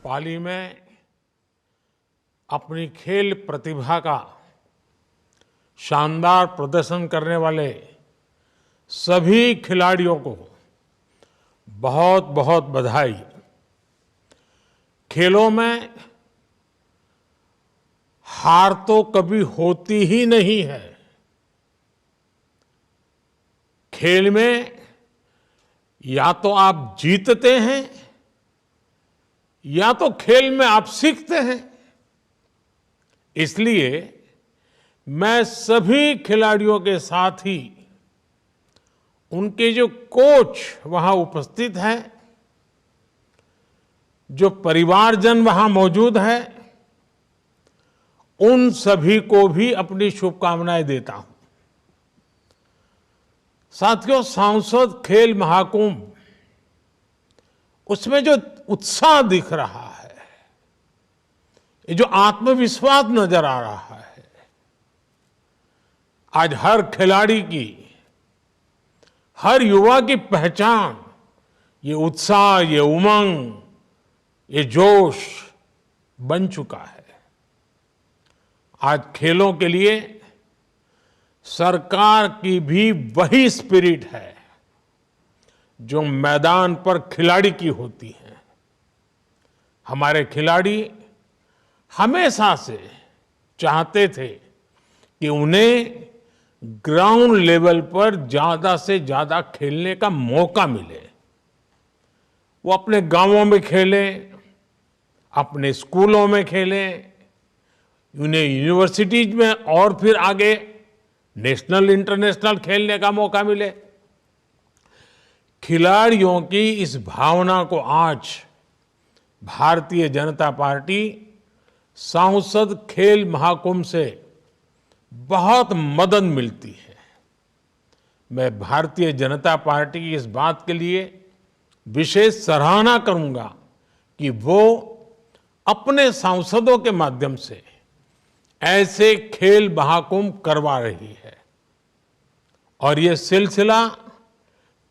पाली में अपनी खेल प्रतिभा का शानदार प्रदर्शन करने वाले सभी खिलाड़ियों को बहुत बहुत बधाई। खेलों में हार तो कभी होती ही नहीं है। खेल में या तो आप जीतते हैं या तो खेल में आप सीखते हैं। इसलिए मैं सभी खिलाड़ियों के साथ ही उनके जो कोच वहां उपस्थित हैं, जो परिवारजन वहां मौजूद है, उन सभी को भी अपनी शुभकामनाएं देता हूं। साथियों, सांसद खेल महाकुंभ, उसमें जो उत्साह दिख रहा है, ये जो आत्मविश्वास नजर आ रहा है, आज हर खिलाड़ी की, हर युवा की पहचान ये उत्साह, ये उमंग, ये जोश बन चुका है। आज खेलों के लिए सरकार की भी वही स्पिरिट है जो मैदान पर खिलाड़ी की होती है। हमारे खिलाड़ी हमेशा से चाहते थे कि उन्हें ग्राउंड लेवल पर ज्यादा से ज्यादा खेलने का मौका मिले। वो अपने गांवों में खेलें, अपने स्कूलों में खेलें, उन्हें यूनिवर्सिटीज में और फिर आगे नेशनल इंटरनेशनल खेलने का मौका मिले। खिलाड़ियों की इस भावना को आज भारतीय जनता पार्टी सांसद खेल महाकुंभ से बहुत मदद मिलती है। मैं भारतीय जनता पार्टी की इस बात के लिए विशेष सराहना करूंगा कि वो अपने सांसदों के माध्यम से ऐसे खेल महाकुंभ करवा रही है और ये सिलसिला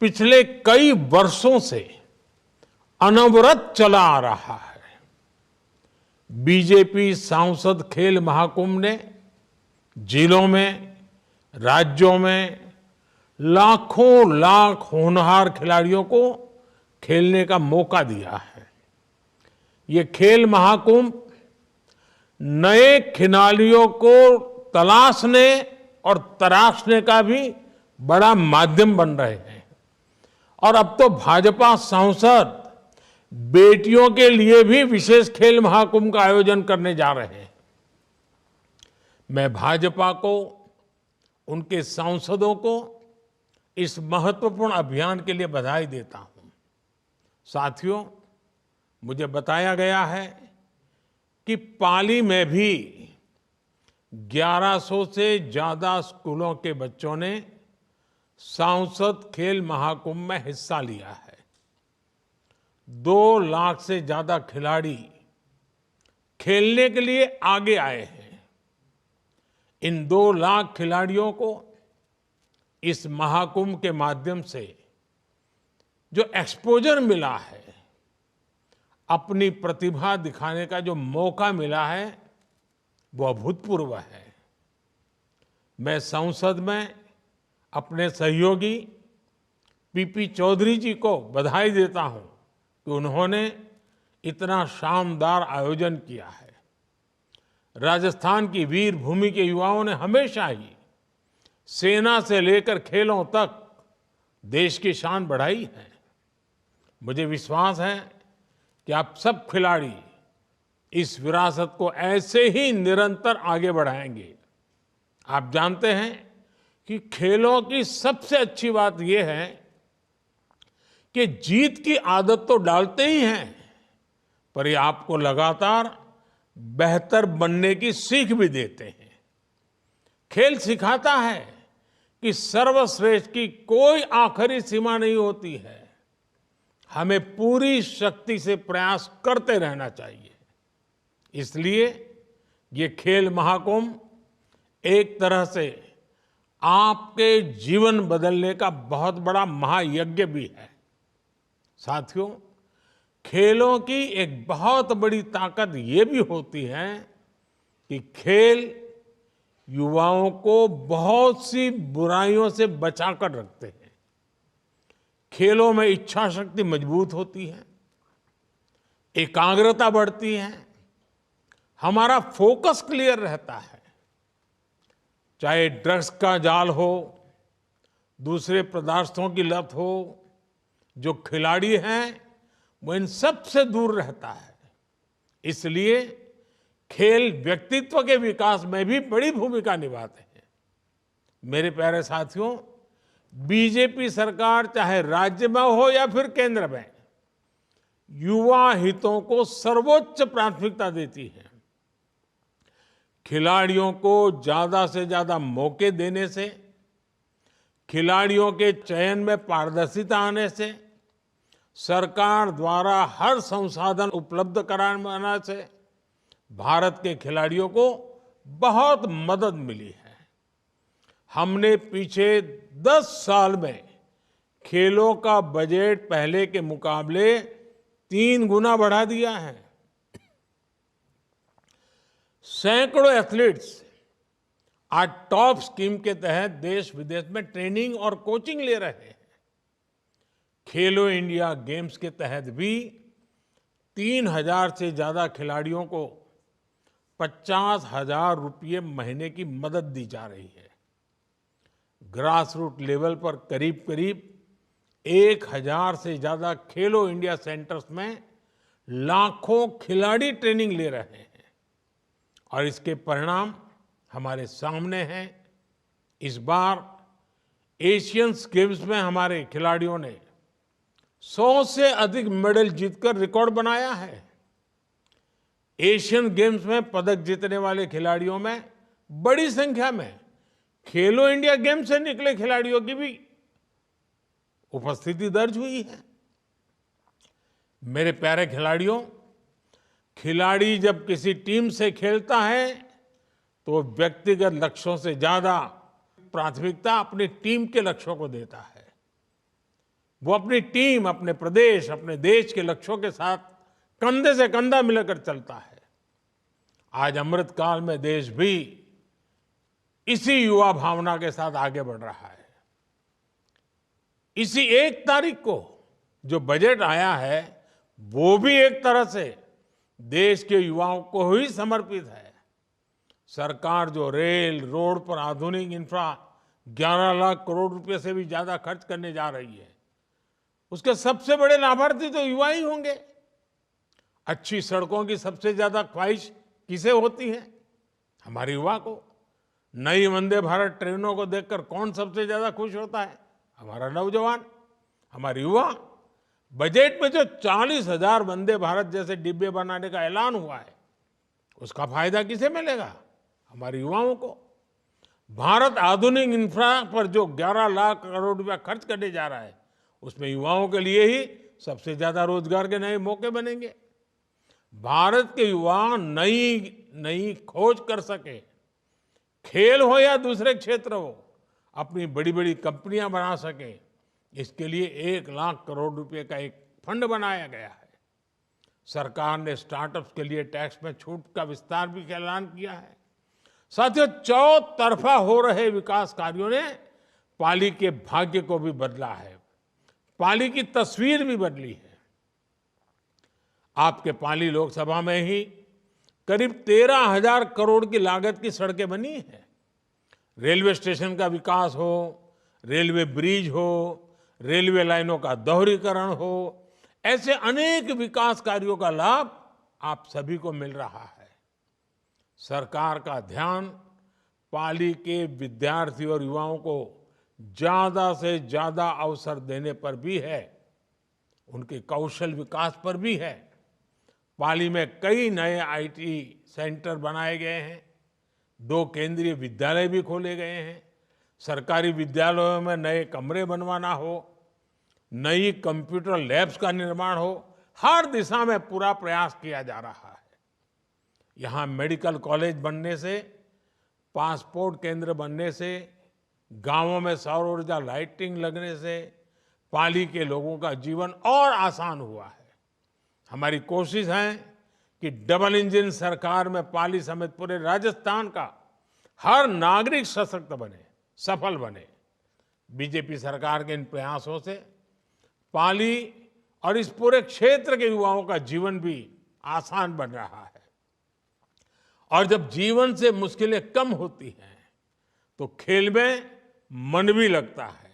पिछले कई वर्षों से अनवरत चला आ रहा है। बीजेपी सांसद खेल महाकुंभ ने जिलों में, राज्यों में लाखों लाख होनहार खिलाड़ियों को खेलने का मौका दिया है। ये खेल महाकुंभ नए खिलाड़ियों को तलाशने और तराशने का भी बड़ा माध्यम बन रहे हैं। और अब तो भाजपा सांसद बेटियों के लिए भी विशेष खेल महाकुंभ का आयोजन करने जा रहे हैं। मैं भाजपा को, उनके सांसदों को इस महत्वपूर्ण अभियान के लिए बधाई देता हूं। साथियों, मुझे बताया गया है कि पाली में भी 1100 से ज्यादा स्कूलों के बच्चों ने सांसद खेल महाकुंभ में हिस्सा लिया है। 2 लाख से ज्यादा खिलाड़ी खेलने के लिए आगे आए हैं। इन 2 लाख खिलाड़ियों को इस महाकुंभ के माध्यम से जो एक्सपोजर मिला है, अपनी प्रतिभा दिखाने का जो मौका मिला है, वो अभूतपूर्व है। मैं संसद में अपने सहयोगी पीपी चौधरी जी को बधाई देता हूं कि उन्होंने इतना शानदार आयोजन किया है। राजस्थान की वीर भूमि के युवाओं ने हमेशा ही सेना से लेकर खेलों तक देश की शान बढ़ाई है। मुझे विश्वास है कि आप सब खिलाड़ी इस विरासत को ऐसे ही निरंतर आगे बढ़ाएंगे। आप जानते हैं कि खेलों की सबसे अच्छी बात यह है कि जीत की आदत तो डालते ही हैं, पर ये आपको लगातार बेहतर बनने की सीख भी देते हैं। खेल सिखाता है कि सर्वश्रेष्ठ की कोई आखिरी सीमा नहीं होती है। हमें पूरी शक्ति से प्रयास करते रहना चाहिए। इसलिए ये खेल महाकुंभ एक तरह से आपके जीवन बदलने का बहुत बड़ा महायज्ञ भी है। साथियों, खेलों की एक बहुत बड़ी ताकत ये भी होती है कि खेल युवाओं को बहुत सी बुराइयों से बचाकर रखते हैं। खेलों में इच्छा शक्ति मजबूत होती है, एकाग्रता बढ़ती है, हमारा फोकस क्लियर रहता है। चाहे ड्रग्स का जाल हो, दूसरे पदार्थों की लत हो, जो खिलाड़ी हैं वो इन सब से दूर रहता है। इसलिए खेल व्यक्तित्व के विकास में भी बड़ी भूमिका निभाते हैं। मेरे प्यारे साथियों, बीजेपी सरकार चाहे राज्य में हो या फिर केंद्र में, युवा हितों को सर्वोच्च प्राथमिकता देती है। खिलाड़ियों को ज्यादा से ज्यादा मौके देने से, खिलाड़ियों के चयन में पारदर्शिता आने से, सरकार द्वारा हर संसाधन उपलब्ध कराने से भारत के खिलाड़ियों को बहुत मदद मिली है। हमने पीछे 10 साल में खेलों का बजट पहले के मुकाबले 3 गुना बढ़ा दिया है। सैकड़ों एथलीट्स आज टॉप स्कीम के तहत देश विदेश में ट्रेनिंग और कोचिंग ले रहे हैं। खेलो इंडिया गेम्स के तहत भी 3,000 से ज्यादा खिलाड़ियों को 50,000 रुपये महीने की मदद दी जा रही है। ग्रास रूट लेवल पर करीब करीब 1,000 से ज्यादा खेलो इंडिया सेंटर्स में लाखों खिलाड़ी ट्रेनिंग ले रहे हैं और इसके परिणाम हमारे सामने हैं। इस बार एशियन गेम्स में हमारे खिलाड़ियों ने 100 से अधिक मेडल जीतकर रिकॉर्ड बनाया है। एशियन गेम्स में पदक जीतने वाले खिलाड़ियों में बड़ी संख्या में खेलो इंडिया गेम्स से निकले खिलाड़ियों की भी उपस्थिति दर्ज हुई है। मेरे प्यारे खिलाड़ियों, खिलाड़ी जब किसी टीम से खेलता है तो व्यक्तिगत लक्ष्यों से ज्यादा प्राथमिकता अपनी टीम के लक्ष्यों को देता है। वो अपनी टीम, अपने प्रदेश, अपने देश के लक्ष्यों के साथ कंधे से कंधा मिलाकर चलता है। आज अमृत काल में देश भी इसी युवा भावना के साथ आगे बढ़ रहा है। इसी 1 तारीख को जो बजट आया है वो भी एक तरह से देश के युवाओं को ही समर्पित है। सरकार जो रेल, रोड पर आधुनिक इंफ्रा 11 लाख करोड़ रुपए से भी ज्यादा खर्च करने जा रही है, उसके सबसे बड़े लाभार्थी तो युवा ही होंगे। अच्छी सड़कों की सबसे ज्यादा ख्वाहिश किसे होती है? हमारे युवा को। नई वंदे भारत ट्रेनों को देखकर कौन सबसे ज्यादा खुश होता है? हमारा नौजवान, हमारे युवा। बजट में जो 40,000 वंदे भारत जैसे डिब्बे बनाने का ऐलान हुआ है, उसका फायदा किसे मिलेगा? हमारे युवाओं को। भारत आधुनिक इंफ्रा पर जो 11 लाख करोड़ रुपया खर्च करने जा रहा है, उसमें युवाओं के लिए ही सबसे ज्यादा रोजगार के नए मौके बनेंगे। भारत के युवा नई खोज कर सके, खेल हो या दूसरे क्षेत्र हो, अपनी बड़ी बड़ी कंपनियां बना सके, इसके लिए 1 लाख करोड़ रुपए का एक फंड बनाया गया है। सरकार ने स्टार्टअप्स के लिए टैक्स में छूट का विस्तार भी ऐलान किया है। साथियों, चौतरफा हो रहे विकास कार्यों ने पाली के भाग्य को भी बदला है, पाली की तस्वीर भी बदली है। आपके पाली लोकसभा में ही करीब 13,000 करोड़ की लागत की सड़कें बनी हैं। रेलवे स्टेशन का विकास हो, रेलवे ब्रिज हो, रेलवे लाइनों का दोहरीकरण हो, ऐसे अनेक विकास कार्यों का लाभ आप सभी को मिल रहा है। सरकार का ध्यान पाली के विद्यार्थी और युवाओं को ज्यादा से ज्यादा अवसर देने पर भी है, उनके कौशल विकास पर भी है। पाली में कई नए आईटी सेंटर बनाए गए हैं, 2 केंद्रीय विद्यालय भी खोले गए हैं। सरकारी विद्यालयों में नए कमरे बनवाना हो, नई कंप्यूटर लैब्स का निर्माण हो, हर दिशा में पूरा प्रयास किया जा रहा है। यहाँ मेडिकल कॉलेज बनने से, पासपोर्ट केंद्र बनने से, गांवों में सौर ऊर्जा लाइटिंग लगने से पाली के लोगों का जीवन और आसान हुआ है। हमारी कोशिश है कि डबल इंजन सरकार में पाली समेत पूरे राजस्थान का हर नागरिक सशक्त बने, सफल बने। बीजेपी सरकार के इन प्रयासों से पाली और इस पूरे क्षेत्र के युवाओं का जीवन भी आसान बन रहा है। और जब जीवन से मुश्किलें कम होती हैं तो खेल में मन भी लगता है,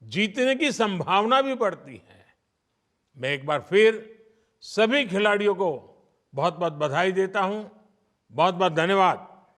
जीतने की संभावना भी बढ़ती है। मैं एक बार फिर सभी खिलाड़ियों को बहुत बहुत बधाई देता हूं। बहुत बहुत धन्यवाद।